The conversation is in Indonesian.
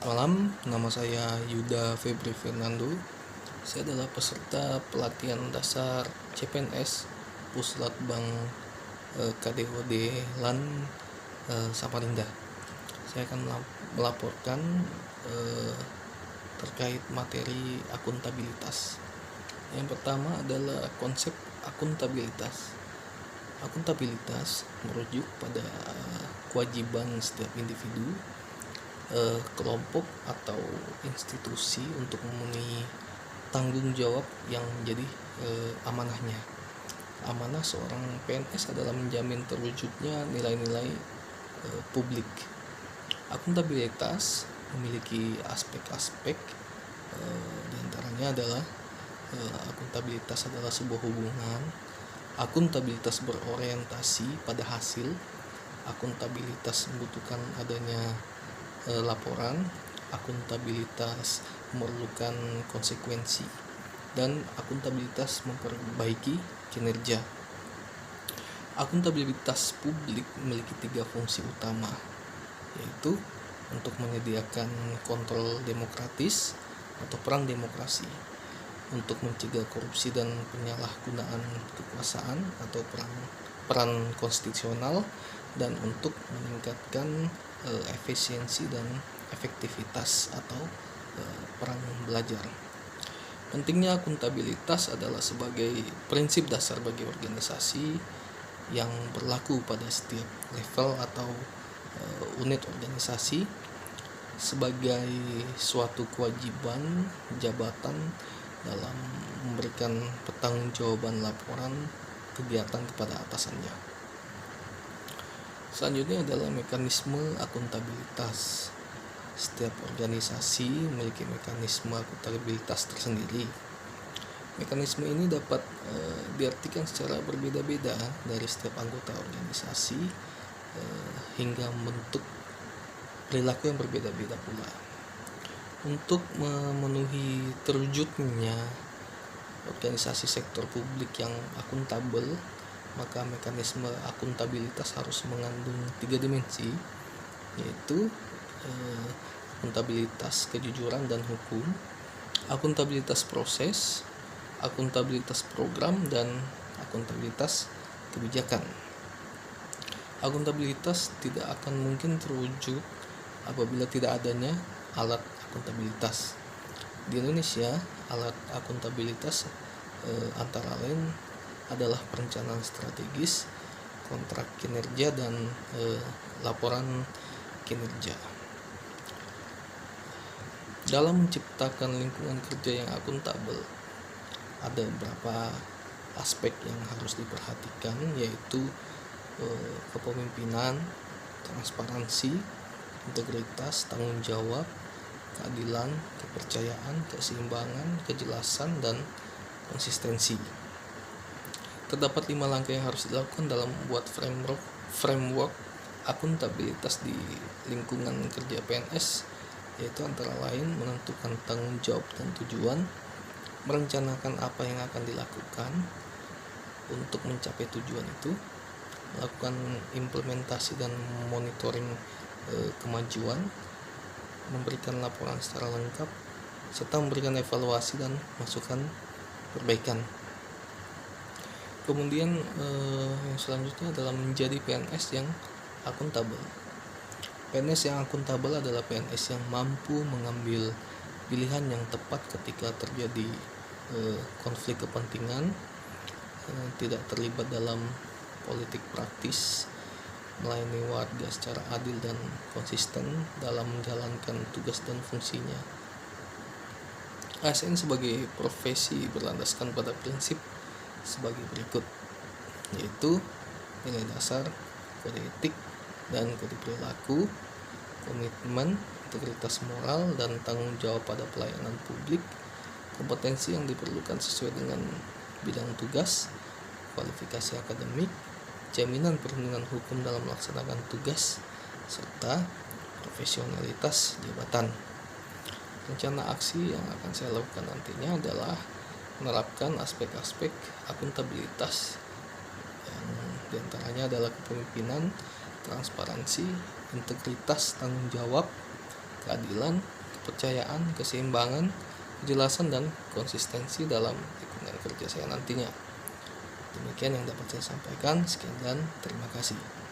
Selamat malam, nama saya Yuda Febri Fernando. Saya adalah peserta pelatihan dasar CPNS Puslatbang KDOD LAN Samarinda. Saya akan melaporkan terkait materi akuntabilitas. Yang pertama adalah konsep akuntabilitas. Akuntabilitas merujuk pada kewajiban setiap individu, kelompok atau institusi untuk memenuhi tanggung jawab yang menjadi amanahnya. Amanah seorang PNS adalah menjamin terwujudnya nilai-nilai publik. Akuntabilitas memiliki aspek-aspek, diantaranya adalah akuntabilitas adalah sebuah hubungan. Akuntabilitas berorientasi pada hasil. Akuntabilitas membutuhkan adanya laporan. Akuntabilitas memerlukan konsekuensi, dan akuntabilitas memperbaiki kinerja. Akuntabilitas publik memiliki 3 fungsi utama, yaitu untuk menyediakan kontrol demokratis atau peran demokrasi, untuk mencegah korupsi dan penyalahgunaan kekuasaan atau peran konstitusional, dan untuk meningkatkan efisiensi dan efektivitas atau peran belajar. Pentingnya akuntabilitas adalah sebagai prinsip dasar bagi organisasi yang berlaku pada setiap level atau unit organisasi, sebagai suatu kewajiban jabatan dalam memberikan pertanggungjawaban laporan kegiatan kepada atasannya. Selanjutnya adalah mekanisme akuntabilitas. Setiap organisasi memiliki mekanisme akuntabilitas tersendiri. Mekanisme ini dapat diartikan secara berbeda-beda dari setiap anggota organisasi hingga membentuk perilaku yang berbeda-beda pula. Untuk memenuhi terwujudnya organisasi sektor publik yang akuntabel, maka mekanisme akuntabilitas harus mengandung 3 dimensi, yaitu akuntabilitas kejujuran dan hukum, akuntabilitas proses, akuntabilitas program, dan akuntabilitas kebijakan. Akuntabilitas tidak akan mungkin terwujud apabila tidak adanya alat akuntabilitas. Di Indonesia, alat akuntabilitas antara lain adalah perencanaan strategis, kontrak kinerja, dan laporan kinerja. Dalam menciptakan lingkungan kerja yang akuntabel, ada beberapa aspek yang harus diperhatikan, yaitu kepemimpinan, transparansi, integritas, tanggung jawab, keadilan, kepercayaan, keseimbangan, kejelasan, dan konsistensi. Terdapat 5 langkah yang harus dilakukan dalam membuat framework akuntabilitas di lingkungan kerja PNS, yaitu antara lain menentukan tanggung jawab dan tujuan, merencanakan apa yang akan dilakukan untuk mencapai tujuan itu, melakukan implementasi dan monitoring kemajuan, memberikan laporan secara lengkap, serta memberikan evaluasi dan masukan perbaikan. Kemudian yang selanjutnya adalah menjadi PNS yang akuntabel. PNS yang akuntabel adalah PNS yang mampu mengambil pilihan yang tepat ketika terjadi konflik kepentingan, tidak terlibat dalam politik praktis, melayani warga secara adil dan konsisten dalam menjalankan tugas dan fungsinya. ASN sebagai profesi berlandaskan pada prinsip sebagai berikut, yaitu nilai dasar, kode etik dan kode perilaku, komitmen, integritas moral, dan tanggung jawab pada pelayanan publik, kompetensi yang diperlukan sesuai dengan bidang tugas, kualifikasi akademik, jaminan perlindungan hukum dalam melaksanakan tugas, serta profesionalitas jabatan. Rencana aksi yang akan saya lakukan nantinya adalah menerapkan aspek-aspek akuntabilitas, yang diantaranya adalah kepemimpinan, transparansi, integritas, tanggung jawab, keadilan, kepercayaan, keseimbangan, kejelasan, dan konsistensi dalam lingkungan kerja saya nantinya. Demikian yang dapat saya sampaikan. Sekian dan terima kasih.